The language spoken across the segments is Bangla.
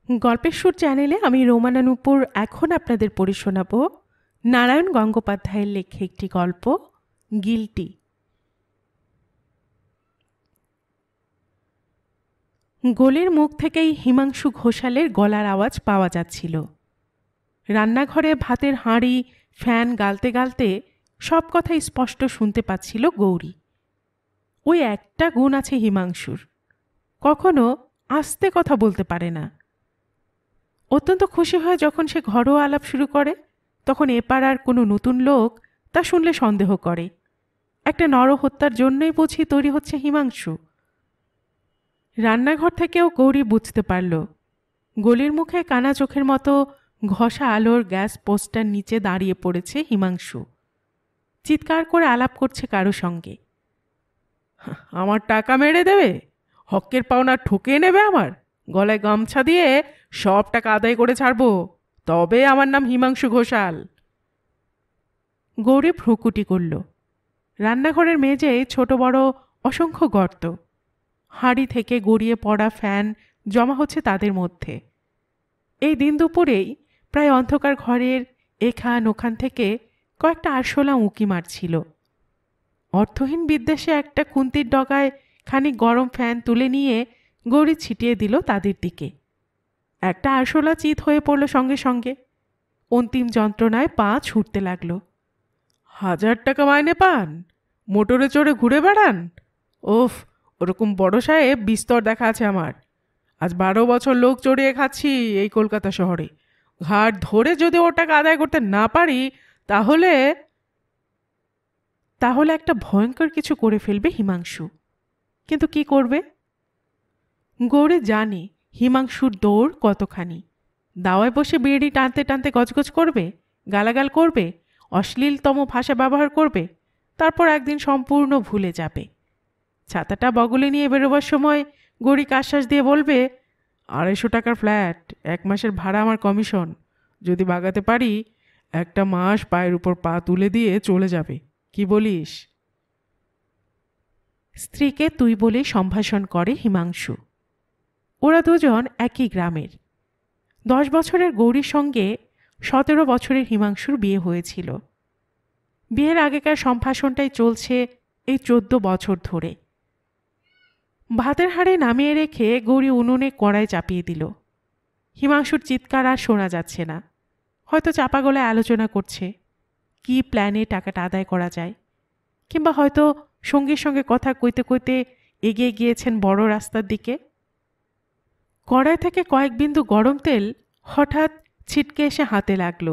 গল্পের সুর চ্যানেলে আমি রোমানা নূপুর এখন আপনাদের পড়ে শোনাব নারায়ণ গঙ্গোপাধ্যায়ের লেখা একটি গল্প, গিল্টি। গোলের মুখ থেকেই হিমাংশু ঘোষালের গলার আওয়াজ পাওয়া যাচ্ছিল। রান্নাঘরে ভাতের হাঁড়ি ফ্যান গালতে গালতে সব কথাই স্পষ্ট শুনতে পাচ্ছিল গৌরী। ওই একটা গুণ আছে হিমাংশুর, কখনো আস্তে কথা বলতে পারে না। অত্যন্ত খুশি হয় যখন সে ঘরোয়া আলাপ শুরু করে, তখন এপাড়ার কোনো নতুন লোক তা শুনলে সন্দেহ করে একটা নরহত্যার জন্যই বুঝি তৈরি হচ্ছে হিমাংশু। রান্নাঘর থেকেও গৌরী বুঝতে পারল গলির মুখে কানা চোখের মতো ঘষা আলোর গ্যাস পোস্টার নিচে দাঁড়িয়ে পড়েছে হিমাংশু। চিৎকার করে আলাপ করছে কারো সঙ্গে। আমার টাকা মেরে দেবে, হকের পাওনা ঠকিয়ে নেবে, আমার গলায় গামছা দিয়ে সব টাকা আদায় করে ছাড়বো, তবে আমার নাম হিমাংশু ঘোষাল। গৌরী ভ্রুকুটি করল। রান্নাঘরের মেঝেয় ছোট বড় অসংখ্য গর্ত, হাঁড়ি থেকে গড়িয়ে পড়া ফ্যান জমা হচ্ছে তাদের মধ্যে। এই দিন দুপুরেই প্রায় অন্ধকার ঘরের এখান ওখান থেকে কয়েকটা আরশোলা উঁকি মারছিল। অর্থহীন বিদ্বেষে একটা খুন্তির ডগায় খানিক গরম ফ্যান তুলে নিয়ে গৌরী ছিটিয়ে দিল তাদের দিকে। একটা আরশোলা চিত হয়ে পড়ল সঙ্গে সঙ্গে। অন্তিম যন্ত্রণায় পা ছুটতে লাগল। 1000 টাকা মাইনে পান, মোটরে চড়ে ঘুরে বেড়ান? ওফ, ওরকম বড় সাহেব বিস্তর দেখা আছে আমার। আজ 12 বছর লোক চড়িয়ে খাচ্ছি এই কলকাতা শহরে। ঘাট ধরে যদি ওর টাকা আদায় করতে না পারি তাহলে তাহলে একটা ভয়ঙ্কর কিছু করে ফেলবে হিমাংশু। কিন্তু কি করবে? গৌরী জানে হিমাংশুর দৌড় কতখানি। দাওয়ায় বসে বিড়ি টানতে টানতে গজগজ করবে, গালাগাল করবে, অশ্লীলতম ভাষা ব্যবহার করবে, তারপর একদিন সম্পূর্ণ ভুলে যাবে। ছাতাটা বগলে নিয়ে বেরোবার সময় গৌরীকে আশ্বাস দিয়ে বলবে, 250 টাকার ফ্ল্যাট, 1 মাসের ভাড়া আমার কমিশন, যদি বাগাতে পারি 1 মাস পায়ের উপর পা তুলে দিয়ে চলে যাবে। কি বলিস? স্ত্রীকে তুই বলে সম্ভাষণ করে হিমাংশু। ওরা দুজন একই গ্রামের। 10 বছরের গৌরীর সঙ্গে 17 বছরের হিমাংশুর বিয়ে হয়েছিল। বিয়ের আগেকার সম্ভাষণটাই চলছে এই 14 বছর ধরে। ভাতের হাঁড়ি নামিয়ে রেখে গৌরী উনুনে কড়াই চাপিয়ে দিল। হিমাংশুর চিৎকার আর শোনা যাচ্ছে না। হয়তো চাপা গলায় আলোচনা করছে কি প্ল্যানে টাকাটা আদায় করা যায়, কিংবা হয়তো সঙ্গীর সঙ্গে কথা কইতে কইতে এগিয়ে গিয়েছেন বড় রাস্তার দিকে। কড়াই থেকে কয়েক বিন্দু গরম তেল হঠাৎ ছিটকে এসে হাতে লাগল।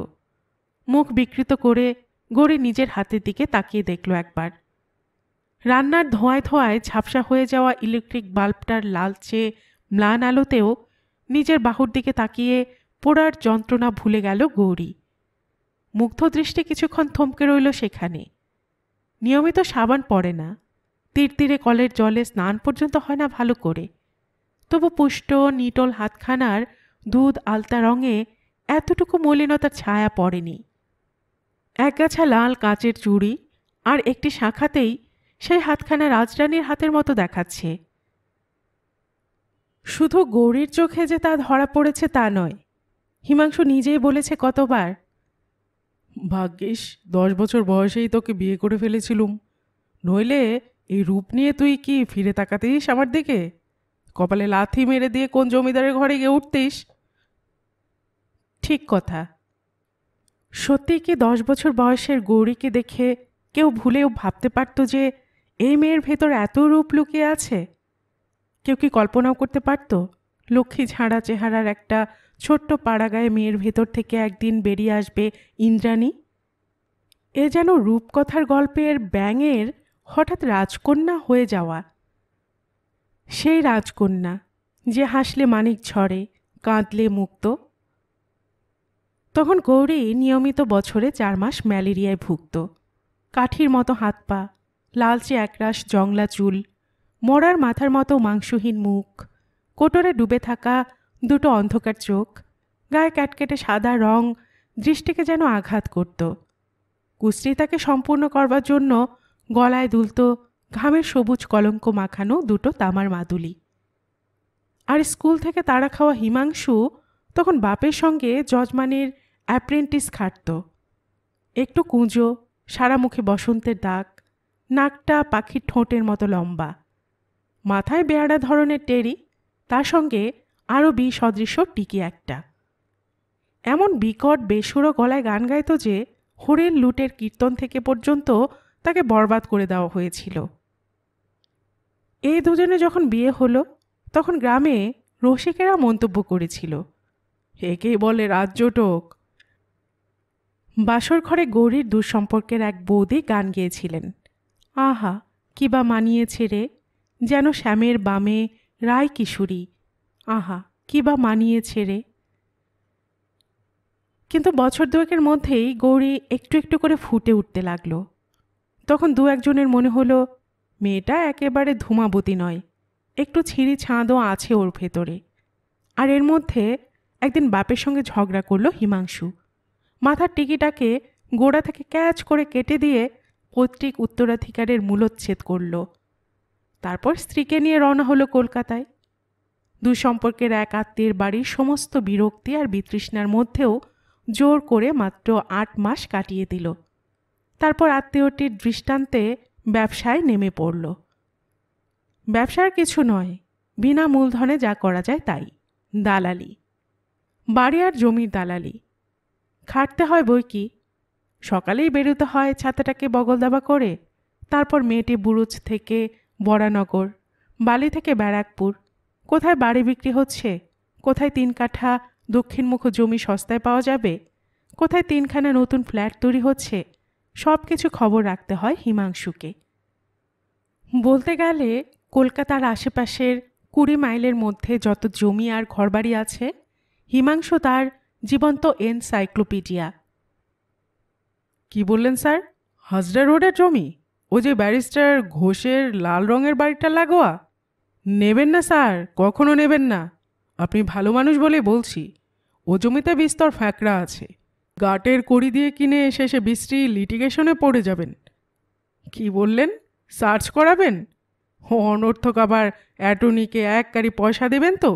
মুখ বিকৃত করে গৌরী নিজের হাতের দিকে তাকিয়ে দেখল একবার। রান্নার ধোঁয়ায় ধোঁয়ায় ঝাপসা হয়ে যাওয়া ইলেকট্রিক বাল্বটার লালচে ম্লান আলোতেও নিজের বাহুর দিকে তাকিয়ে পোড়ার যন্ত্রণা ভুলে গেল গৌরী। মুগ্ধ দৃষ্টি কিছুক্ষণ থমকে রইল সেখানে। নিয়মিত সাবান পড়ে না, তীর তীরে কলের জলে স্নান পর্যন্ত হয় না ভালো করে, তবু পুষ্ট নিটল হাতখানার দুধ আলতা রঙে এতটুকু মলিনতার ছায়া পড়েনি। একগাছা লাল কাঁচের চুড়ি আর একটি শাখাতেই সেই হাতখানা রাজরানীর হাতের মতো দেখাচ্ছে। শুধু গৌরীর চোখে যে তা ধরা পড়েছে তা নয়, হিমাংশু নিজেই বলেছে কতবার, ভাগ্যিস 10 বছর বয়সেই তোকে বিয়ে করে ফেলেছিলুম, নইলে এই রূপ নিয়ে তুই কি ফিরে তাকাতিস আমার দিকে? কপালে লাথি মেরে দিয়ে কোন জমিদারের ঘরে গিয়ে উঠতিস? ঠিক কথা। সত্যি কি 10 বছর বয়সের গৌরীকে দেখে কেউ ভুলেও ভাবতে পারত যে এই মেয়ের ভেতর এত রূপ লুকিয়ে আছে? কেউ কি কল্পনাও করতে পারত লক্ষ্মী ঝাড়া চেহারার একটা ছোট্ট পাড়াগায়ে মেয়ের ভেতর থেকে একদিন বেরিয়ে আসবে ইন্দ্রাণী? এ যেন রূপকথার গল্পের ব্যাঙের হঠাৎ রাজকন্যা হয়ে যাওয়া। সেই রাজকন্যা যে হাসলে মানিক ঝরে, কাঁদলে মুক্ত। তখন গৌরী নিয়মিত বছরে 4 মাস ম্যালেরিয়ায় ভুগত। কাঠির মতো হাত পা, লালচে একরাশ জংলা চুল, মরার মাথার মতো মাংসহীন মুখ, কোটরে ডুবে থাকা দুটো অন্ধকার চোখ, গায়ে ক্যাটকেটে সাদা রং দৃষ্টিকে যেন আঘাত করত। কুশ্রী তাকে সম্পূর্ণ করবার জন্য গলায় দুলত ঘামের সবুজ কলঙ্ক মাখানো দুটো তামার মাদুলি। আর স্কুল থেকে তাড়া খাওয়া হিমাংশু তখন বাপের সঙ্গে যজমানের অ্যাপ্রেন্টিস খাটত। একটু কুঁজো, সারা মুখে বসন্তের দাগ, নাকটা পাখির ঠোঁটের মতো লম্বা, মাথায় বেয়াড়া ধরনের টেরি, তার সঙ্গে আরও সদৃশ্য টিকি একটা। এমন বিকট বেসুরো গলায় গান গাইত যে হরিণ লুটের কীর্তন থেকে পর্যন্ত তাকে বরবাদ করে দেওয়া হয়েছিল। এই দুজনে যখন বিয়ে হলো তখন গ্রামে রসিকেরা মন্তব্য করেছিল, একেই বলে রাজ্যটোক। বাসর ঘরে গৌরীর দুঃসম্পর্কের এক বৌদি গান গেয়েছিলেন, আহা কি বা মানিয়েছে রে, যেন শ্যামের বামে রায় কিশোরী, আহা কি বা মানিয়েছে রে। কিন্তু বছর দুয়েকের মধ্যেই গৌরী একটু একটু করে ফুটে উঠতে লাগলো। তখন দু একজনের মনে হলো মেয়েটা একেবারে ধূমাবতী নয়, একটু ছিঁড়ি ছাঁদও আছে ওর ভেতরে। আর এর মধ্যে একদিন বাপের সঙ্গে ঝগড়া করলো হিমাংশু, মাথার টিকিটাকে গোড়া থেকে ক্যাচ করে কেটে দিয়ে পৈতৃক উত্তরাধিকারের মূলোচ্ছেদ করল। তারপর স্ত্রীকে নিয়ে রওনা হলো কলকাতায়। দুঃসম্পর্কের এক আত্মীয়ের বাড়ির সমস্ত বিরক্তি আর বিতৃষ্ণার মধ্যেও জোর করে মাত্র 8 মাস কাটিয়ে দিল। তারপর আত্মীয়টির দৃষ্টান্তে ব্যবসায় নেমে পড়ল। ব্যবসার কিছু নয়, বিনা মূলধনে যা করা যায় তাই, দালালি, বাড়ি আর জমির দালালি। খাটতে হয় বই কি, সকালেই বেরোতে হয় ছাতাটাকে বগল দাবা করে, তারপর মেয়েটি বুরুজ থেকে বরানগর, বালি থেকে ব্যারাকপুর, কোথায় বাড়ি বিক্রি হচ্ছে, কোথায় 3 কাঠা দক্ষিণমুখ জমি সস্তায় পাওয়া যাবে, কোথায় 3খানা নতুন ফ্ল্যাট তৈরি হচ্ছে, সব কিছু খবর রাখতে হয় হিমাংশুকে। বলতে গেলে কলকাতার আশেপাশের 20 মাইলের মধ্যে যত জমি আর ঘরবাড়ি আছে, হিমাংশু তার জীবন্ত এনসাইক্লোপিডিয়া। কি বললেন স্যার? হাজরা রোডের জমি, ও যে ব্যারিস্টার ঘোষের লাল রঙের বাড়িটা লাগোয়া? নেবেন না স্যার, কখনো নেবেন না। আপনি ভালো মানুষ বলে বলছি, ও জমিতে বিস্তর ফ্যাকড়া আছে, গাটের কড়ি দিয়ে কিনে শেষে বিশ্রী লিটিগেশনে পড়ে যাবেন। কি বললেন? সার্চ করাবেন? অনর্থক আবার অ্যাটর্নিকে এক কারি পয়সা দেবেন তো?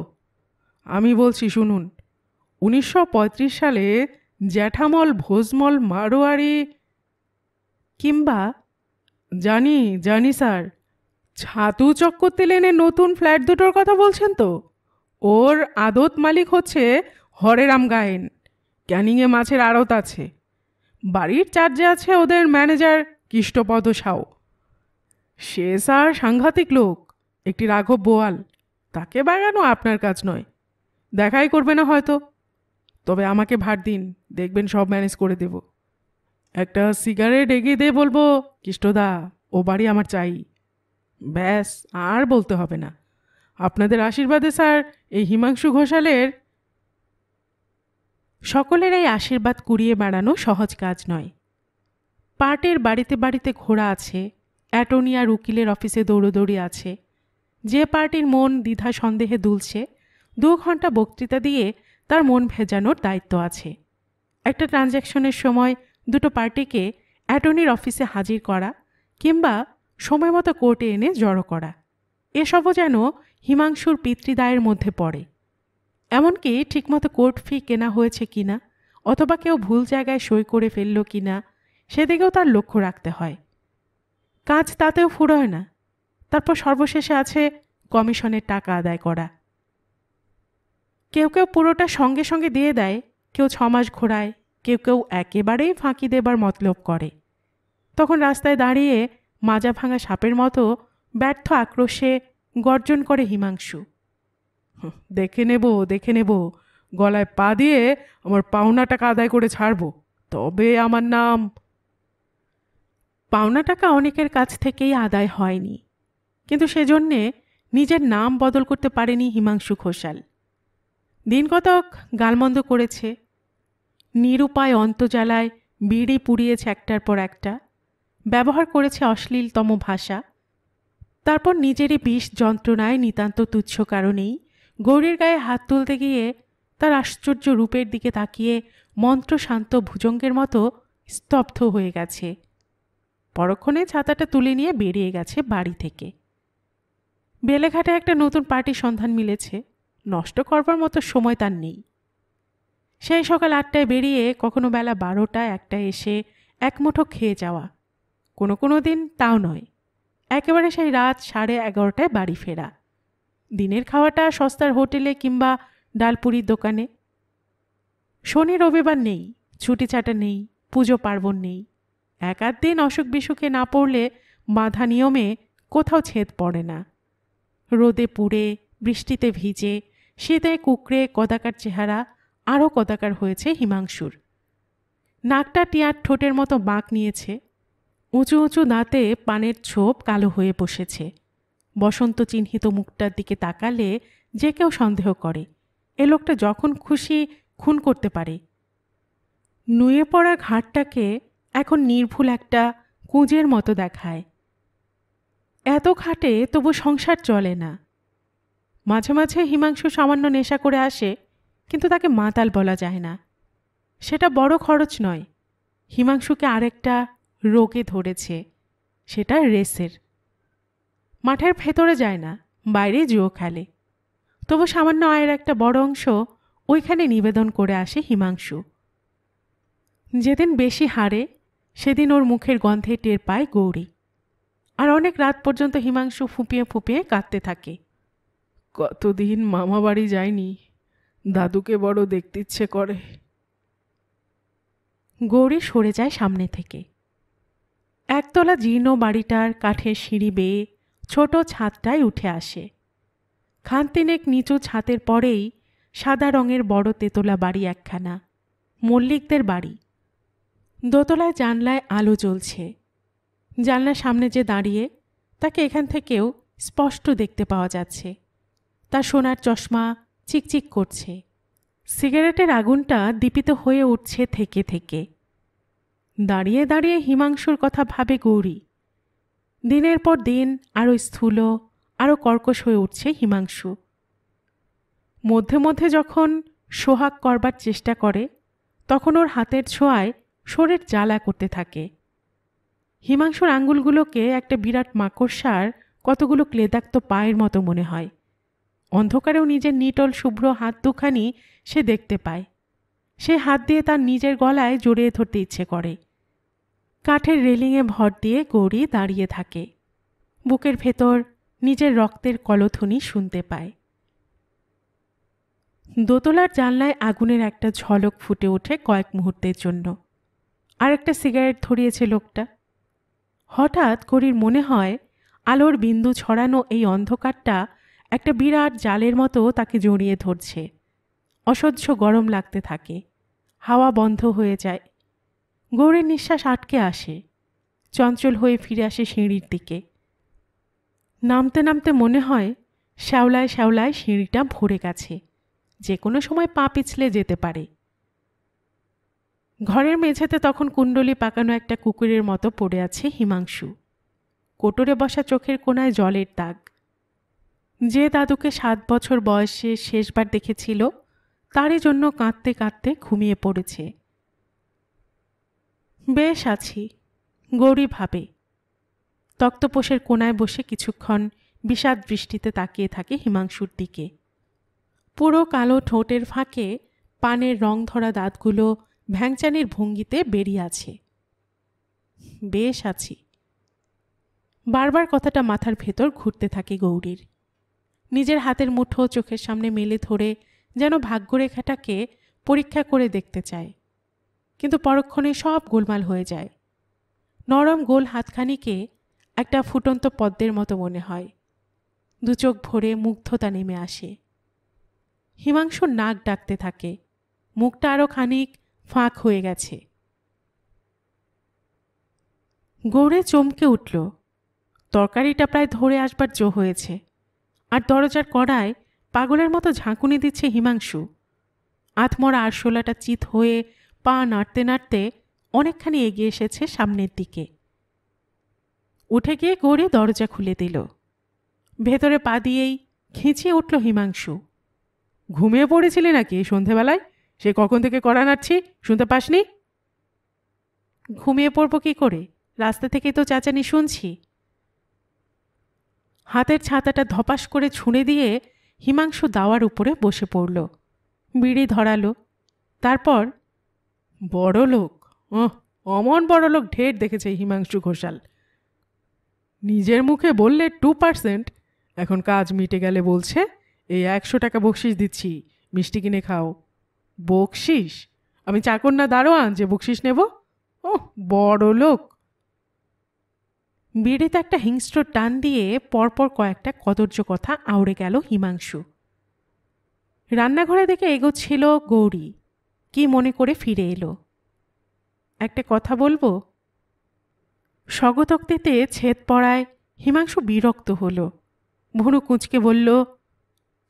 আমি বলছি শুনুন, 1935 সালে জ্যাঠামল ভোজমল মারোয়ারি, কিংবা জানি জানি স্যার, ছাতু চক্করতে লেনের নতুন ফ্ল্যাট দুটোর কথা বলছেন তো? ওর আদত মালিক হচ্ছে হরেরাম গায়েন, ক্যানিংয়ে মাছের আড়ত আছে, বাড়ির চার্জে আছে ওদের ম্যানেজার কৃষ্টপদ সাউ। সে স্যার সাংঘাতিক লোক, একটি রাঘব বোয়াল, তাকে বাগানো আপনার কাজ নয়, দেখাই করবে না হয়তো। তবে আমাকে ভার দিন, দেখবেন সব ম্যানেজ করে দেব। একটা সিগারেট এগিয়ে দিয়ে বলবো, কৃষ্টদা ও বাড়ি আমার চাই, ব্যাস আর বলতে হবে না। আপনাদের আশীর্বাদে স্যার এই হিমাংশু ঘোষালের। সকলের এই আশীর্বাদ কুড়িয়ে বেড়ানো সহজ কাজ নয়। পার্টির বাড়িতে বাড়িতে ঘোরা আছে, অ্যাটর্নি আর উকিলের অফিসে দৌড়োদৌড়ি আছে। যে পার্টির মন দ্বিধা সন্দেহে দুলছে, 2 ঘন্টা বক্তৃতা দিয়ে তার মন ভেজানোর দায়িত্ব আছে। একটা ট্রানজ্যাকশনের সময় দুটো পার্টিকে অ্যাটর্নির অফিসে হাজির করা কিংবা সময় মতো কোর্টে এনে জড়ো করা, এসবও যেন হিমাংশুর পিতৃদায়ের মধ্যে পড়ে। এমনকি ঠিকমতো কোর্ট ফি কেনা হয়েছে কিনা, অথবা কেউ ভুল জায়গায় সই করে ফেলল কিনা, সেদিকেও তার লক্ষ্য রাখতে হয়। কাজ তাতেও ফুরোয় না। তারপর সর্বশেষে আছে কমিশনের টাকা আদায় করা। কেউ কেউ পুরোটা সঙ্গে সঙ্গে দিয়ে দেয়, কেউ 6 মাস ঘোরায়, কেউ কেউ একেবারেই ফাঁকি দেবার মতলব করে। তখন রাস্তায় দাঁড়িয়ে মাজা ভাঙা সাপের মতো ব্যর্থ আক্রোশে গর্জন করে হিমাংশু, দেখে নেব দেখে নেব, গলায় পা দিয়ে আমার পাওনা টাকা আদায় করে ছাড়ব, তবে আমার নাম। পাওনা টাকা অনেকের কাছ থেকেই আদায় হয়নি, কিন্তু সেজন্যে নিজের নাম বদল করতে পারেনি হিমাংশু ঘোষাল। দিন কতক গালমন্দ করেছে, নিরুপায় অন্তর্জালায় বিড়ি পুড়িয়েছে একটার পর একটা, ব্যবহার করেছে অশ্লীলতম ভাষা। তারপর নিজেরই বিষ যন্ত্রণায় নিতান্ত তুচ্ছ কারণেই গৌরীর গায়ে হাত তুলতে গিয়ে তার আশ্চর্য রূপের দিকে তাকিয়ে মন্ত্রশান্ত ভুজঙ্গের মতো স্তব্ধ হয়ে গেছে। পরক্ষণে ছাতাটা তুলে নিয়ে বেরিয়ে গেছে বাড়ি থেকে। বেলেঘাটে একটা নতুন পার্টির সন্ধান মিলেছে, নষ্ট করবার মতো সময় তার নেই। সেই সকাল 8টায় বেরিয়ে কখনো বেলা 12টা 1টায় এসে এক মুঠো খেয়ে যাওয়া, কোনো কোনো দিন তাও নয়, একেবারে সেই রাত 11:30টায় বাড়ি ফেরা। দিনের খাওয়াটা সস্তার হোটেলে কিংবা ডালপুরির দোকানে। শনি রবিবার নেই, ছুটি ছাটা নেই, পুজো পার্বণ নেই। এক আধ দিন অসুখ বিসুখে না পড়লে বাঁধা নিয়মে কোথাও ছেদ পড়ে না। রোদে পুড়ে, বৃষ্টিতে ভিজে, শীতে কুকড়ে কদাকার চেহারা আরও কদাকার হয়েছে হিমাংশুর। নাকটা টিয়ার ঠোঁটের মতো বাঁক নিয়েছে, উঁচু উঁচু দাঁতে পানের ছোপ কালো হয়ে বসেছে। বসন্ত চিহ্নিত মুখটার দিকে তাকালে যে কেউ সন্দেহ করে এ লোকটা যখন খুশি খুন করতে পারে। নুয়ে পড়া ঘাটটাকে এখন নির্ভুল একটা কুঁজের মতো দেখায়। এত খাটে তবু সংসার চলে না। মাঝে মাঝে হিমাংশু সামান্য নেশা করে আসে, কিন্তু তাকে মাতাল বলা যায় না। সেটা বড় খরচ নয়। হিমাংশুকে আরেকটা রোগে ধরেছে, সেটা রেসের। মাঠের ভেতরে যায় না, বাইরে জুয়ো খেলে। তবু সামান্য আয়ের একটা বড় অংশ ওইখানে নিবেদন করে আসে হিমাংশু। যেদিন বেশি হারে সেদিন ওর মুখের গন্ধে টের পায় গৌরী। আর অনেক রাত পর্যন্ত হিমাংশু ফুঁপিয়ে ফুঁপিয়ে কাঁদতে থাকে। কতদিন মামা বাড়ি যায়নি, দাদুকে বড় দেখতে ইচ্ছে করে। গৌরী সরে যায় সামনে থেকে। একতলা জীর্ণ বাড়িটার কাঠের সিঁড়ি বেয়ে ছোট ছাদটায় উঠে আসে। খানতিনেক নিচু ছাদের পরেই সাদা রঙের বড় তেতলা বাড়ি একখানা, মল্লিকদের বাড়ি। দোতলায় জানলায় আলো জ্বলছে। জানলার সামনে যে দাঁড়িয়ে তাকে এখান থেকেও স্পষ্ট দেখতে পাওয়া যাচ্ছে। তার সোনার চশমা চিকচিক করছে। সিগারেটের আগুনটা দীপিত হয়ে উঠছে থেকে থেকে। দাঁড়িয়ে দাঁড়িয়ে হিমাংশুর কথা ভাবে গৌরী। দিনের পর দিন আরও স্থূল, আরও কর্কশ হয়ে উঠছে হিমাংশু। মধ্যে মধ্যে যখন সোহাগ করবার চেষ্টা করে তখন ওর হাতের ছোঁয়ায় শরীর জ্বালা করতে থাকে। হিমাংশুর আঙ্গুলগুলোকে একটা বিরাট মাকড়সার কতগুলো ক্লেদাক্ত পায়ের মতো মনে হয়। অন্ধকারেও নিজের নিটল শুভ্র হাত দুখানি সে দেখতে পায়। সে হাত দিয়ে তার নিজের গলায় জড়িয়ে ধরতে ইচ্ছে করে। কাঠের রেলিংয়ে ভর দিয়ে গৌরী দাঁড়িয়ে থাকে। বুকের ভেতর নিজের রক্তের কলধ্বনি শুনতে পায়। দোতলার জানলায় আগুনের একটা ঝলক ফুটে ওঠে কয়েক মুহূর্তের জন্য। আর একটা সিগারেট ধরিয়েছে লোকটা। হঠাৎ গৌরীর মনে হয় আলোর বিন্দু ছড়ানো এই অন্ধকারটা একটা বিরাট জালের মতো তাকে জড়িয়ে ধরছে। অসহ্য গরম লাগতে থাকে। হাওয়া বন্ধ হয়ে যায়। গৌরীর নিঃশ্বাস আটকে আসে। চঞ্চল হয়ে ফিরে আসে সিঁড়ির দিকে। নামতে নামতে মনে হয় শ্যাওলায় শ্যাওলায় সিঁড়িটা ভরে গেছে, যে কোনো সময় পা পিছলে যেতে পারে। ঘরের মেঝেতে তখন কুণ্ডলি পাকানো একটা কুকুরের মতো পড়ে আছে হিমাংশু। কোটরে বসা চোখের কোণায় জলের দাগ। যে দাদুকে 7 বছর বয়সে শেষবার দেখেছিল তারই জন্য কাঁদতে কাঁদতে ঘুমিয়ে পড়েছে। বেশ আছি, গৌরী ভাবে। তক্তপোষের কোণায় বসে কিছুক্ষণ বিষাদ দৃষ্টিতে তাকিয়ে থাকে হিমাংশুর দিকে। পুরো কালো ঠোঁটের ফাঁকে পানের রং ধরা দাঁতগুলো ভ্যাংচানির ভঙ্গিতে বেরিয়ে আছে। বেশ আছি। বারবার কথাটা মাথার ভেতর ঘুরতে থাকে গৌরীর। নিজের হাতের মুঠো চোখের সামনে মেলে ধরে যেন ভাগ্যরেখাটাকে পরীক্ষা করে দেখতে চায়, কিন্তু পরক্ষণে সব গোলমাল হয়ে যায়। নরম গোল হাতখানিকে একটা ফুটন্ত পদ্মের মতো মনে হয়। দু চোখ ভরে মুগ্ধতা নেমে আসে। হিমাংশুর নাক ডাকতে থাকে। মুখটা আরও খানিক ফাঁক হয়ে গেছে। গৌরে চমকে উঠল। তরকারিটা প্রায় ধরে আসবার জো হয়েছে, আর দরজার কড়ায় পাগলের মতো ঝাঁকুনি দিচ্ছে হিমাংশু। আধমরা আরশোলাটা চিত হয়ে পা নাড়তে নাড়তে অনেকখানি এগিয়ে এসেছে সামনের দিকে। উঠে গিয়ে গৌরী দরজা খুলে দিল। ভেতরে পা দিয়েই খিঁচিয়ে উঠল হিমাংশু। ঘুমিয়ে পড়েছিলে নাকি সন্ধেবেলায়? সে কখন থেকে কড়া নাড়ছি, শুনতে পাসনি? ঘুমিয়ে পড়ব কি করে? রাস্তা থেকেই তো চেঁচানি শুনছি। হাতের ছাতাটা ধপাস করে ছুঁড়ে দিয়ে হিমাংশু দাওয়ার উপরে বসে পড়ল। বিড়ি ধরালো। তারপর, বড় লোক, অমন বড় লোক ঢের দেখেছে হিমাংশু ঘোষাল। নিজের মুখে বললে 2%, এখন কাজ মিটে গেলে বলছে এই 100 টাকা বকশিস দিচ্ছি, মিষ্টি কিনে খাও। বকশিস? আমি চাকর না দারোয়ান যে বকশিস নেব? বড় লোক। বিড়িতে একটা হিংস্র টান দিয়ে পরপর কয়েকটা কদর্য কথা আউড়ে গেল হিমাংশু। রান্নাঘরে দেখে এগোচ্ছিল গৌরী, কি মনে করে ফিরে এলো। একটা কথা বলবো? স্বগতোক্তিতে ছেদ পড়ায় হিমাংশু বিরক্ত হলো। ভুরু কুঁচকে বলল,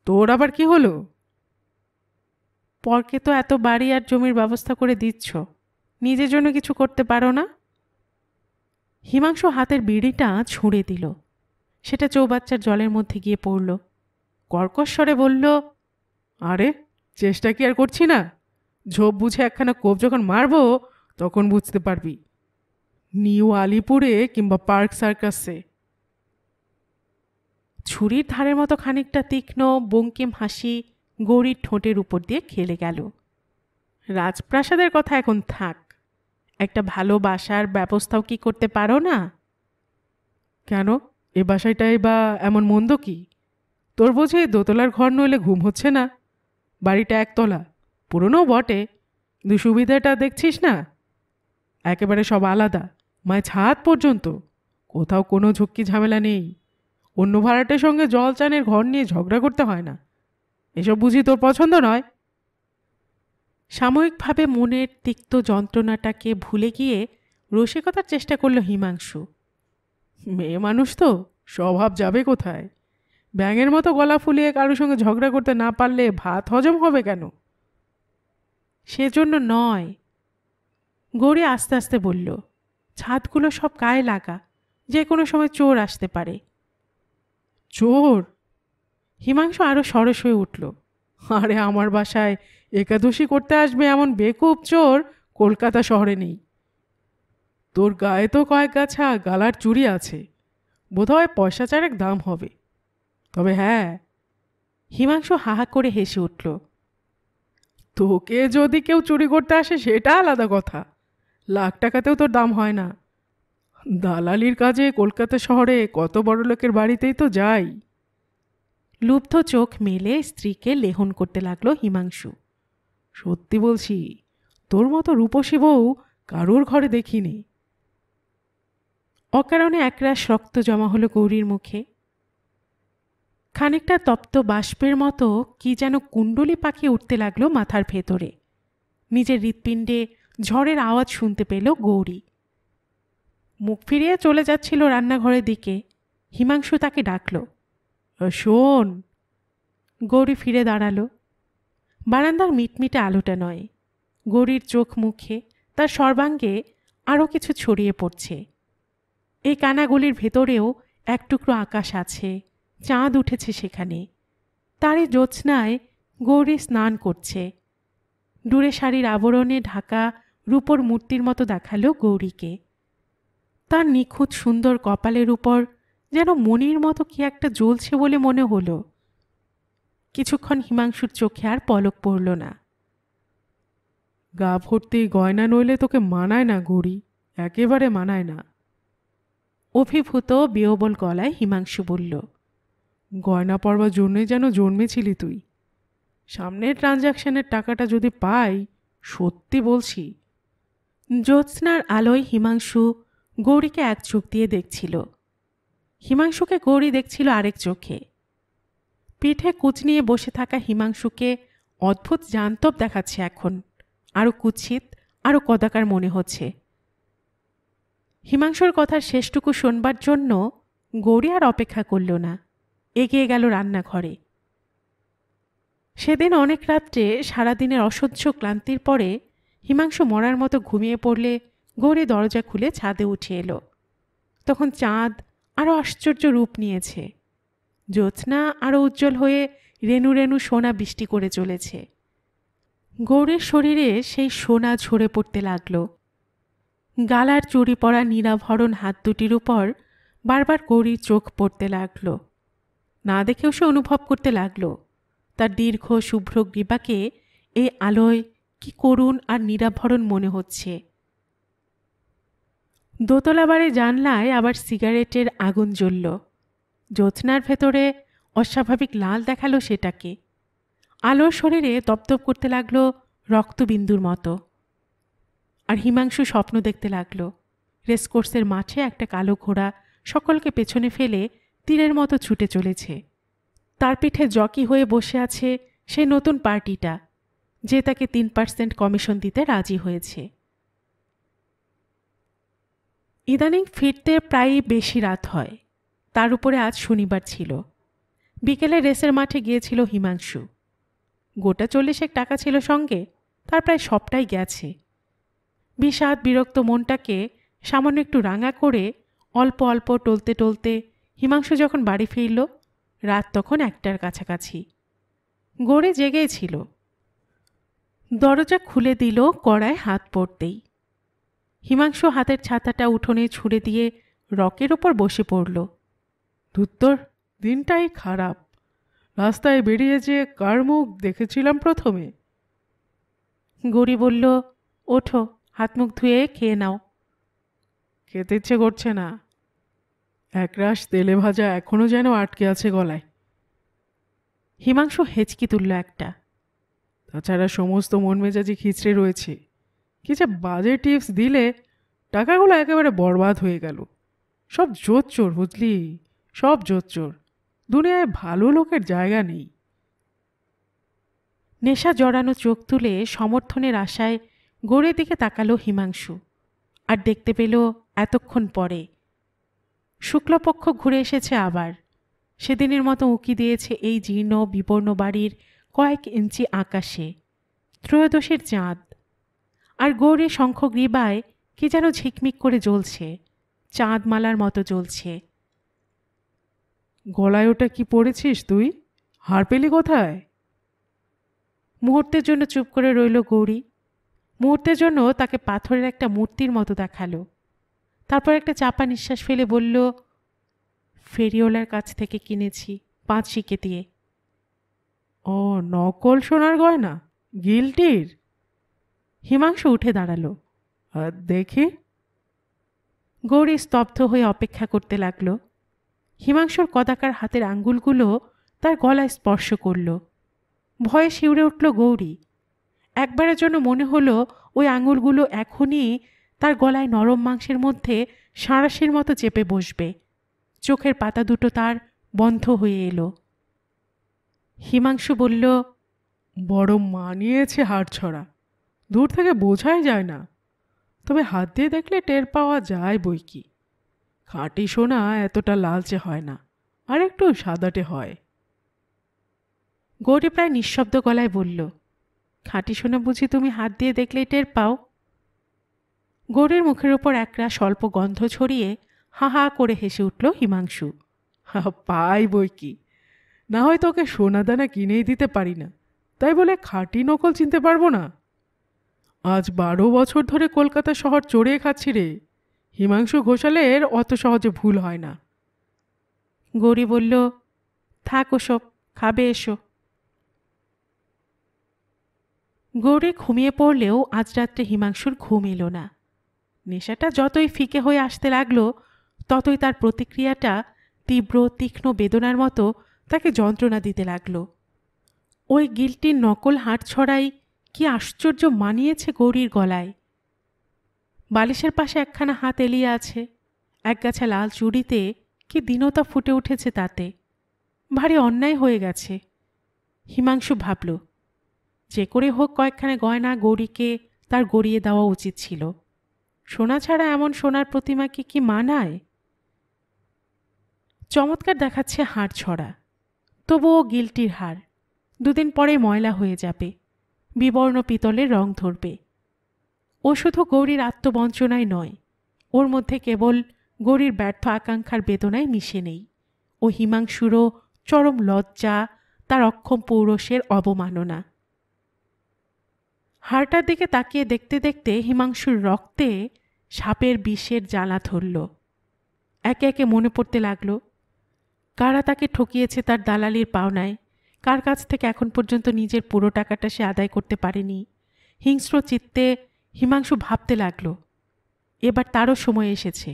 তোর আবার কি হলো? পরকে তো এত বাড়ি আর জমির ব্যবস্থা করে দিচ্ছ, নিজের জন্য কিছু করতে পারো না? হিমাংশু হাতের বিড়িটা ছুঁড়ে দিল। সেটা চৌবাচ্চার জলের মধ্যে গিয়ে পড়ল। কর্কশ স্বরে বলল, আরে চেষ্টা কি আর করছি না? ঝোপ বুঝে একখানা কোপ যখন মারবো তখন বুঝতে পারবি। নিউ আলিপুরে কিংবা পার্ক সার্কাসে। ছুরির ধারের মতো খানিকটা তীক্ষ্ণ বঙ্কিম হাসি গৌরীর ঠোঁটের উপর দিয়ে খেলে গেল। রাজপ্রাসাদের কথা এখন থাক, একটা ভালো বাসার ব্যবস্থাও কি করতে পারো না? কেন, এ বাসাটাই বা এমন মন্দ কি? তোর বোঝে দোতলার ঘর নইলে ঘুম হচ্ছে না? বাড়িটা একতলা, পুরনো বটে, সুবিধাটা দেখছিস না? একেবারে সব আলাদা, মায়ের ছাদ পর্যন্ত, কোথাও কোনো ঝক্কি ঝামেলা নেই। অন্য ভাড়াটের সঙ্গে জল চানের ঘর নিয়ে ঝগড়া করতে হয় না। এসব বুঝি তোর পছন্দ নয়? সাময়িকভাবে মনের তিক্ত যন্ত্রণাটাকে ভুলে গিয়ে রসিকতার চেষ্টা করল হিমাংশু। মেয়ে মানুষ তো, স্বভাব যাবে কোথায়? ব্যাঙের মতো গলা ফুলিয়ে কারোর সঙ্গে ঝগড়া করতে না পারলে ভাত হজম হবে কেন? সেজন্য নয়। গৌরী আস্তে আস্তে বলল, ছাদগুলো সব গায়ে লাগা, যে কোনো সময় চোর আসতে পারে। চোর? হিমাংশু আরো সরস হয়ে উঠল। আরে আমার বাসায় একাদশী করতে আসবে এমন বেকুব চোর কলকাতা শহরে নেই। তোর গায়ে তো কয়েক গাছা গালার চুড়ি আছে, বোধহয় পয়সা চারেক দাম হবে। তবে হ্যাঁ। হিমাংশু হাহা করে হেসে উঠল। তোকে যদি কেউ চুরি করতে আসে সেটা আলাদা কথা, লাখ টাকাতেও তোর দাম হয় না। দালালির কাজে কলকাতা শহরে কত বড় লোকের বাড়িতেই তো যাই। লুব্ধ চোখ মেলে স্ত্রীকে লেহন করতে লাগলো হিমাংশু। সত্যি বলছি, তোর মতো রূপসী বউ কারোর ঘরে দেখিনি। অকারণে একরাশ রক্ত জমা হলো গৌরীর মুখে। খানিকটা তপ্ত বাষ্পের মতো কি যেন কুণ্ডলি পাখি উঠতে লাগলো মাথার ভেতরে। নিজের হৃৎপিণ্ডে ঝড়ের আওয়াজ শুনতে পেল গৌরী। মুখ ফিরিয়ে চলে যাচ্ছিল রান্নাঘরের দিকে। হিমাংশু তাকে ডাকল, শোন। গৌরী ফিরে দাঁড়ালো। বারান্দার মিটমিটে আলোটা নয়, গৌরীর চোখ মুখে তার সর্বাঙ্গে আরও কিছু ছড়িয়ে পড়ছে। এই কানাগলির ভেতরেও এক টুকরো আকাশ আছে, চাঁদ উঠেছে সেখানে। তারই জ্যোৎস্নায় গৌরী স্নান করছে। দূরে শাড়ির আবরণে ঢাকা রূপোর মূর্তির মতো দেখালো গৌরীকে। তার নিখুঁত সুন্দর কপালের উপর যেন মণির মতো কি একটা জ্বলছে বলে মনে হলো। কিছুক্ষণ হিমাংশুর চোখে আর পলক পড়ল না। গা ভর্তি গয়না নইলে তোকে মানায় না গৌরী, একেবারে মানায় না। অভিভূত বিহবল গলায় হিমাংশু বলল, গয়না পরবার জন্যই যেন জন্মেছিলি তুই। সামনের ট্রানজাকশনের টাকাটা যদি পাই, সত্যি বলছি। জ্যোৎস্নার আলোয় হিমাংশু গৌরীকে এক চোখ দিয়ে দেখছিল। হিমাংশুকে গৌরী দেখছিল আরেক চোখে। পিঠে কুচ নিয়ে বসে থাকা হিমাংশুকে অদ্ভুত জান্তব দেখাচ্ছে এখন, আরও কুৎসিত, আরও কদাকার মনে হচ্ছে। হিমাংশুর কথার শেষটুকু শোনবার জন্য গৌরী আর অপেক্ষা করল না, এগিয়ে গেল রান্নাঘরে। সেদিন অনেক রাত্রে সারাদিনের অসহ্য ক্লান্তির পরে হিমাংশু মরার মতো ঘুমিয়ে পড়লে গৌরী দরজা খুলে ছাদে উঠে এলো। তখন চাঁদ আরও আশ্চর্য রূপ নিয়েছে। জ্যোৎস্না আরও উজ্জ্বল হয়ে রেণু রেণু সোনা বৃষ্টি করে চলেছে। গৌরীর শরীরে সেই সোনা ঝরে পড়তে লাগল। গালার চুরি পড়া নীলাভরণ হাত দুটির উপর বারবার গৌরীর চোখ পড়তে লাগল। না দেখেও সে অনুভব করতে লাগল তার দীর্ঘ শুভ্র গ্রীবাকে এই আলোয় কি করুণ আর নিরাভরণ মনে হচ্ছে। দোতলা বাড়ির জানলায় আবার সিগারেটের আগুন জ্বলল। জ্যোৎস্নার ভেতরে অস্বাভাবিক লাল দেখালো সেটাকে। আলোর শরীরে দপদপ করতে লাগলো রক্তবিন্দুর মতো। আর হিমাংশু স্বপ্ন দেখতে লাগলো রেসকোর্সের মাঠে একটা কালো ঘোড়া সকলকে পেছনে ফেলে তীরের মতো ছুটে চলেছে। তার পিঠে জকি হয়ে বসে আছে সেই নতুন পার্টিটা, যে তাকে 3% কমিশন দিতে রাজি হয়েছে। ইদানিং ফিরতে প্রায় বেশি রাত হয়। তার উপরে আজ শনিবার ছিল। বিকেলে রেসের মাঠে গিয়েছিল হিমাংশু। গোটা 40 টাকা ছিল সঙ্গে, তার প্রায় সবটাই গেছে। বিষাদ বিরক্ত মনটাকে সামান্য একটু রাঙা করে অল্প অল্প টলতে টলতে হিমাংশু যখন বাড়ি ফিরল, রাত তখন 1টার কাছাকাছি। গড়ে জেগেই ছিল। দরজা খুলে দিল কড়ায় হাত পড়তেই। হিমাংশু হাতের ছাতাটা উঠোনে ছুঁড়ে দিয়ে রকের ওপর বসে পড়ল। ধুত্তর, দিনটাই খারাপ। রাস্তায় বেরিয়ে যে কার মুখ দেখেছিলাম প্রথমে। গৌরী বলল, ওঠো, হাত মুখ ধুয়ে খেয়ে নাও। খেতে ইচ্ছে করছে না। একরাশ তেলে ভাজা এখনো যেন আটকে আছে গলায়। হিমাংশু হেঁচকি তুলল একটা। তাছাড়া সমস্ত মন মেজাজি খিচড়ে রয়েছে। কি যে বাজে টিপস দিলে টাকাগুলো একেবারে বরবাদ হয়ে গেল। সব জোচ্চোর, বুঝলি, সব জোচ্চোর। দুনিয়ায় ভালো লোকের জায়গা নেই। নেশা জড়ানো চোখ তুলে সমর্থনের আশায় গৌরের দিকে তাকালো হিমাংশু। আর দেখতে পেল এতক্ষণ পরে শুক্লপক্ষ ঘুরে এসেছে আবার। সেদিনের মতো উঁকি দিয়েছে এই জীর্ণ বিবর্ণ বাড়ির কয়েক ইঞ্চি আকাশে ত্রয়োদশীর চাঁদ। আর গৌরী শঙ্খগ্রীবায় কি যেন ঝিকমিক করে জ্বলছে, চাঁদমালার মতো জ্বলছে। গলায় ওটা কি পড়েছিস তুই? হার পেলি কোথায়? মুহূর্তের জন্য চুপ করে রইল গৌরী। মুহূর্তের জন্য তাকে পাথরের একটা মূর্তির মতো দেখালো। তারপর একটা চাপা নিঃশ্বাস ফেলে বলল, ফেরিওলার কাছ থেকে কিনেছি 5 শিকে দিয়ে। ও, নকল সোনার গয়না? গিল্টির? হিমাংশু উঠে দাঁড়ালো। দেখি। গৌরী স্তব্ধ হয়ে অপেক্ষা করতে লাগল। হিমাংশুর কদাকার হাতের আঙ্গুলগুলো তার গলায় স্পর্শ করল। ভয়ে শিউরে উঠল গৌরী। একবারের জন্য মনে হলো ওই আঙুলগুলো এখনই তার গলায় নরম মাংসের মধ্যে সাঁড়াশির মতো চেপে বসবে। চোখের পাতা দুটো তার বন্ধ হয়ে এলো। হিমাংশু বলল, বড় মানিয়েছে হাড়ছড়া। দূর থেকে বোঝাই যায় না, তবে হাত দিয়ে দেখলে টের পাওয়া যায় বই কি। খাঁটি সোনা এতটা লালচে হয় না, আর একটু সাদাটে হয়। গৌরী প্রায় নিঃশব্দ গলায় বলল, খাঁটি সোনা বুঝি তুমি হাত দিয়ে দেখলেই টের পাও? গৌরীর মুখের ওপর একরা স্বল্প গন্ধ ছড়িয়ে হা হা করে হেসে উঠল হিমাংশু। পাই বই কি, না হয় তোকে সোনাদানা কিনেই দিতে পারি না, তাই বলে খাঁটি নকল চিনতে পারবো না? আজ 12 বছর ধরে কলকাতা শহর চড়িয়ে খাচ্ছি রে। হিমাংশু ঘোষালের অত সহজে ভুল হয় না। গৌরী বলল, থাক ওসব, খাবে এসো। গৌরী ঘুমিয়ে পড়লেও আজ রাত্রে হিমাংশুর ঘুম এলো না। নেশাটা যতই ফিকে হয়ে আসতে লাগলো, ততই তার প্রতিক্রিয়াটা তীব্র তীক্ষ্ণ বেদনার মতো তাকে যন্ত্রণা দিতে লাগলো। ওই গিল্টির নকল হাট ছড়াই কি আশ্চর্য মানিয়েছে গৌরীর গলায়। বালিশের পাশে একখানা হাত এলিয়ে আছে, একগাছা লাল চুড়িতে কি দীনতা ফুটে উঠেছে তাতে। ভারী অন্যায় হয়ে গেছে। হিমাংশু ভাবল, যে করে হোক কয়েকখানা গয়না গৌরীকে তার গড়িয়ে দেওয়া উচিত ছিল। সোনা ছাড়া এমন সোনার প্রতিমাকে কি মানায়? চমৎকার দেখাচ্ছে হাড় ছড়া, তবুও গিল্টির হার। 2 দিন পরে ময়লা হয়ে যাবে, বিবর্ণ পিতলের রং ধরবে। ও শুধু গৌরীর আত্মবঞ্চনায় নয়, ওর মধ্যে কেবল গৌরীর ব্যর্থ আকাঙ্ক্ষার বেদনায় মিশে নেই। ও হিমাংশুরও চরম লজ্জা, তার অক্ষম পৌরষের অবমাননা। হাড়টার দিকে তাকিয়ে দেখতে দেখতে হিমাংশুর রক্তে সাপের বিষের জ্বালা ধরল। একে একে মনে পড়তে লাগল, কারা তাকে ঠকিয়েছে তার দালালির পাওনায়, কার কাছ থেকে এখন পর্যন্ত নিজের পুরো টাকাটা সে আদায় করতে পারেনি, হিংস্র চিত্তে হিমাংশু ভাবতে লাগল, এবার তারও সময় এসেছে,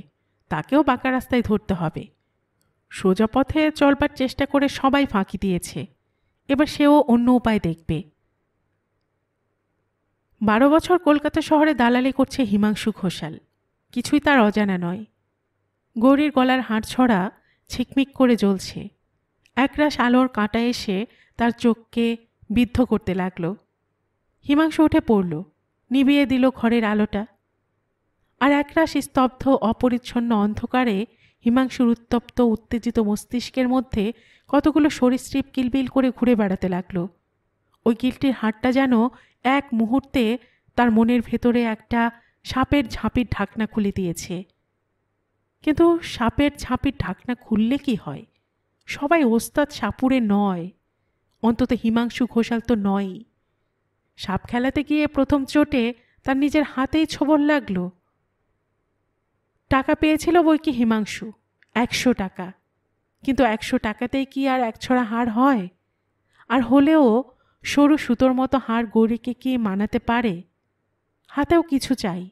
তাকেও বাঁকা রাস্তায় ধরতে হবে। সোজা পথে চলবার চেষ্টা করে সবাই ফাঁকি দিয়েছে, এবার সেও অন্য উপায় দেখবে। 12 বছর কলকাতা শহরে দালালি করছে হিমাংশু ঘোষাল, কিছুই তার অজানা নয়। গৌরীর গলার হাড়ছড়া ছিকমিক করে জ্বলছে, একরাশ আলোর কাঁটা এসে তার চোখকে বিদ্ধ করতে লাগল। হিমাংশু উঠে পড়ল, নিভিয়ে দিল ঘরের আলোটা। আর একরাশ স্তব্ধ অপরিচ্ছন্ন অন্ধকারে হিমাংশুর উত্তপ্ত উত্তেজিত মস্তিষ্কের মধ্যে কতগুলো সরীসৃপ কিলবিল করে ঘুরে বেড়াতে লাগল। ওই গিলটির হাড়টা যেন এক মুহূর্তে তার মনের ভেতরে একটা সাপের ঝাঁপির ঢাকনা খুলে দিয়েছে। কিন্তু সাপের ঝাঁপির ঢাকনা খুললে কি হয়? সবাই ওস্তাদ সাপুরে নয়, অন্তত হিমাংশু ঘোষাল তো নয়ই। সাপ খেলাতে গিয়ে প্রথম চোটে তার নিজের হাতেই ছোবল লাগল। টাকা পেয়েছিল বই কি হিমাংশু, 100 টাকা, কিন্তু 100 টাকাতেই কি আর একছড়া হাড় হয়? আর হলেও সরু সুতোর মতো হাড় গৌরীকে কি মানাতে পারে? হাতেও কিছু চাই,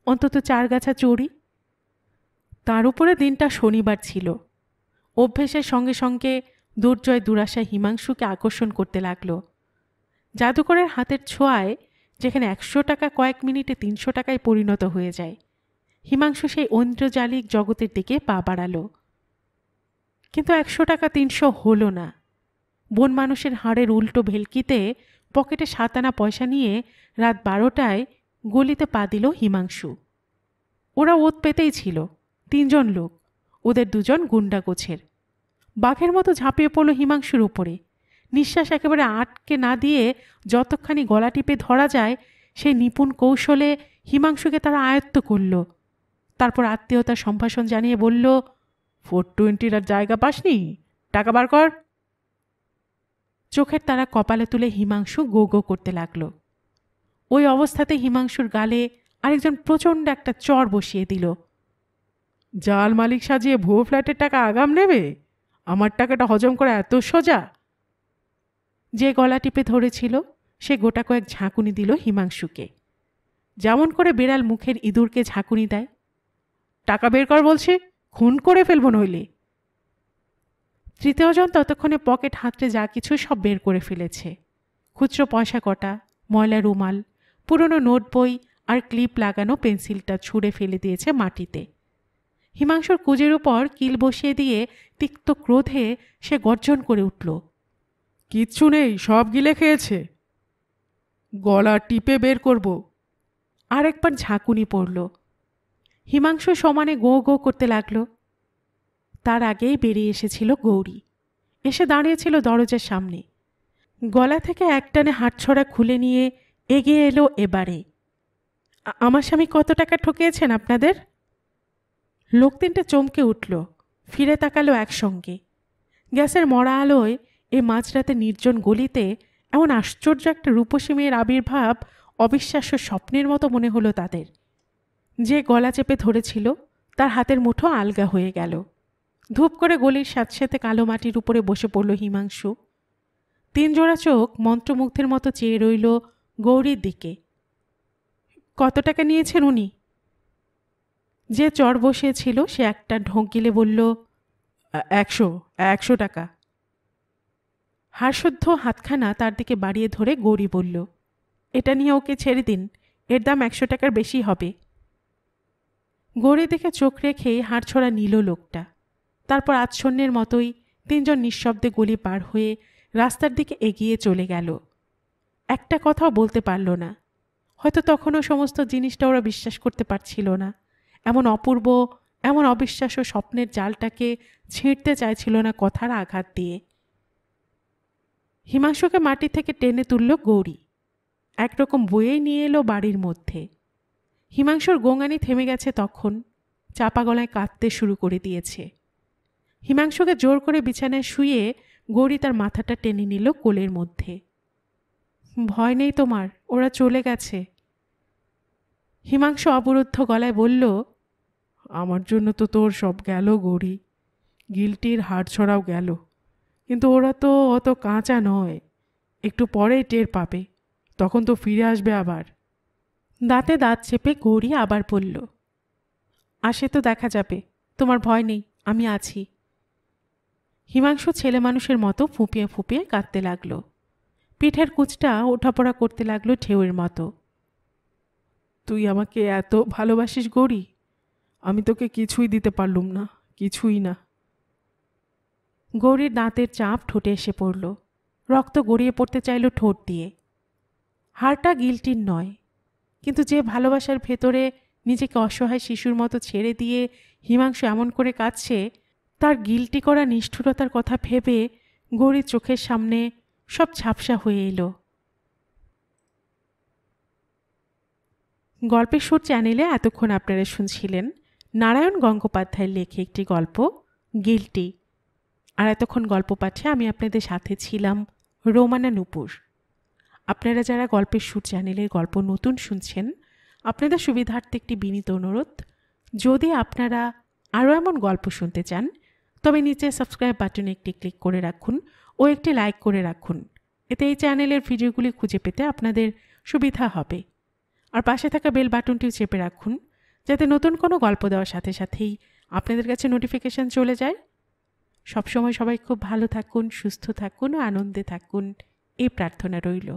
অন্তত 4 গাছা চড়ি। তার উপরে দিনটা শনিবার ছিল। অভ্যেসের সঙ্গে সঙ্গে দুর্জয় দুরাশা হিমাংশুকে আকর্ষণ করতে লাগল। জাদুকরের হাতের ছোঁয়ায় যেখানে 100 টাকা কয়েক মিনিটে 300 টাকায় পরিণত হয়ে যায়, হিমাংশু সেই ঐন্দ্রজালিক জগতের দিকে পা বাড়াল। কিন্তু 100 টাকা 300 হল না। বন মানুষের হাড়ের উল্টো ভেলকিতে পকেটে 7 আনা পয়সা নিয়ে রাত 12টায় গলিতে পা দিল হিমাংশু। ওরা ওত পেতেই ছিল, 3 জন লোক, ওদের 2 জন গুন্ডা গোছের। বাঘের মতো ঝাঁপিয়ে পড়ল হিমাংশুর উপরে। নিঃশ্বাস একেবারে আটকে না দিয়ে যতখানি গলা টিপে ধরা যায় সেই নিপুণ কৌশলে হিমাংশুকে তারা আয়ত্ত করল। তারপর আত্মীয়তার সম্ভাষণ জানিয়ে বলল, 420 আর জায়গা পাসনি, টাকা বার কর। চোখের তারা কপালে তুলে হিমাংশু গো গো করতে লাগল। ওই অবস্থাতে হিমাংশুর গালে আরেকজন প্রচণ্ড একটা চড় বসিয়ে দিল। জাল মালিক সাজিয়ে ভুয়ো ফ্ল্যাটের টাকা আগাম নেবে? আমার টাকাটা হজম করা এত সোজা? যে গলা টিপে ধরেছিল সে গোটা কয়েক ঝাঁকুনি দিল হিমাংশুকে, যেমন করে বেড়াল মুখের ইঁদুরকে ঝাঁকুনি দেয়। টাকা বের কর বলছে, খুন করে ফেলব নইলে। তৃতীয়জন ততক্ষণে পকেট হাতড়ে যা কিছু সব বের করে ফেলেছে। খুচরো পয়সা কটা, ময়লা রুমাল, পুরনো নোট বই আর ক্লিপ লাগানো পেন্সিলটা ছুঁড়ে ফেলে দিয়েছে মাটিতে। হিমাংশুর কুজের উপর কিল বসিয়ে দিয়ে তিক্ত ক্রোধে সে গর্জন করে উঠল, কিচ্ছু নেই, সব গিলে খেয়েছে, গলা টিপে বের করব। আরেকবার ঝাঁকুনি পড়ল। হিমাংশু সমানে গো গো করতে লাগল। তার আগেই বেরিয়ে এসেছিল গৌরী, এসে দাঁড়িয়েছিল দরজার সামনে। গলা থেকে একটানে হাতছড়া খুলে নিয়ে এগিয়ে এলো এবারে। আমার স্বামী কত টাকা ঠকিয়েছেন আপনাদের? লোক 3টে চমকে উঠল, ফিরে তাকালো একসঙ্গে। গ্যাসের মরা আলোয় এই মাঝরাতে নির্জন গলিতে এমন আশ্চর্য একটা রূপসী মেয়ের আবির্ভাব অবিশ্বাস্য স্বপ্নের মতো মনে হলো তাদের। যে গলা চেপে ধরেছিল তার হাতের মুঠো আলগা হয়ে গেল। ধূপ করে গলির স্যাঁতস্যাঁতে কালো মাটির উপরে বসে পড়ল হিমাংশু। 3 জোড়া চোখ মন্ত্রমুগ্ধের মতো চেয়ে রইল গৌরীর দিকে। কত টাকা নিয়েছেন উনি? যে চর বসিয়েছিল সে একটা ঢোক গিলে বলল, 100 টাকা। হাড়শুদ্ধ হাতখানা তার দিকে বাড়িয়ে ধরে গৌরী বলল, এটা নিয়ে ওকে ছেড়ে দিন, এর দাম 100 টাকার বেশি হবে। গৌরীর দিকে চোখ রেখেই হাড়ছোড়া নিল লোকটা। তারপর আচ্ছন্নের মতোই 3 জন নিঃশব্দে গলি পার হয়ে রাস্তার দিকে এগিয়ে চলে গেল। একটা কথাও বলতে পারল না। হয়তো তখনও সমস্ত জিনিসটা ওরা বিশ্বাস করতে পারছিল না। এমন অপূর্ব, এমন অবিশ্বাস্য স্বপ্নের জালটাকে ছিঁড়তে চাইছিল না কথার আঘাত দিয়ে। হিমাংশুকে মাটি থেকে টেনে তুলল গৌরী, একরকম বয়েই নিয়ে এলো বাড়ির মধ্যে। হিমাংশুর গোঙানি থেমে গেছে তখন, চাপা গলায় কাঁদতে শুরু করে দিয়েছে। হিমাংশুকে জোর করে বিছানায় শুয়ে গৌরী তার মাথাটা টেনে নিল কোলের মধ্যে। ভয় নেই তোমার, ওরা চলে গেছে। হিমাংশু অবরুদ্ধ গলায় বলল, আমার জন্য তো তোর সব গেল গৌরী, গিলটির হাড় ছড়াও গেল, কিন্তু ওরা তো অত কাঁচা নয়, একটু পরেই টের পাবে, তখন তো ফিরে আসবে আবার। দাঁতে দাঁত চেপে গৌরী আবার বলল, আসে তো দেখা যাবে, তোমার ভয় নেই, আমি আছি। হিমাংশু ছেলে মানুষের মতো ফুঁপিয়ে ফুঁপিয়ে কাঁদতে লাগল। পিঠের কুচটা ওঠাপড়া করতে লাগলো ঢেউয়ের মতো। তুই আমাকে এত ভালোবাসিস গৌরী, আমি তোকে কিছুই দিতে পারলুম না, কিছুই না। গৌরীর দাঁতের চাপ ঠোঁটে এসে পড়ল, রক্ত গড়িয়ে পড়তে চাইল ঠোঁট দিয়ে। হাড়টা গিলটির নয়, কিন্তু যে ভালোবাসার ভেতরে নিজেকে অসহায় শিশুর মতো ছেড়ে দিয়ে হিমাংশু এমন করে কাঁদছে, তার গিলটি করা নিষ্ঠুরতার কথা ভেবে গৌরীর চোখের সামনে সব ঝাপসা হয়ে এলো। গল্পের সুর চ্যানেলে এতক্ষণ আপনারা শুনছিলেন নারায়ণ গঙ্গোপাধ্যায়ের লেখে একটি গল্প, গিলটি। আর এতক্ষণ গল্প পাঠে আমি আপনাদের সাথে ছিলাম রোমানা নূপুর। আপনারা যারা গল্পের সুর চ্যানেলের গল্প নতুন শুনছেন, আপনাদের সুবিধার্থে একটি বিনীত অনুরোধ, যদি আপনারা আরও এমন গল্প শুনতে চান তবে নিচে সাবস্ক্রাইব বাটনে একটি ক্লিক করে রাখুন ও একটি লাইক করে রাখুন। এতে এই চ্যানেলের ভিডিওগুলি খুঁজে পেতে আপনাদের সুবিধা হবে। আর পাশে থাকা বেল বাটনটিও চেপে রাখুন, যাতে নতুন কোনো গল্প দেওয়ার সাথে সাথেই আপনাদের কাছে নোটিফিকেশন চলে যায়। সবসময় সবাই খুব ভালো থাকুন, সুস্থ থাকুন ও আনন্দে থাকুন, এই প্রার্থনা রইল।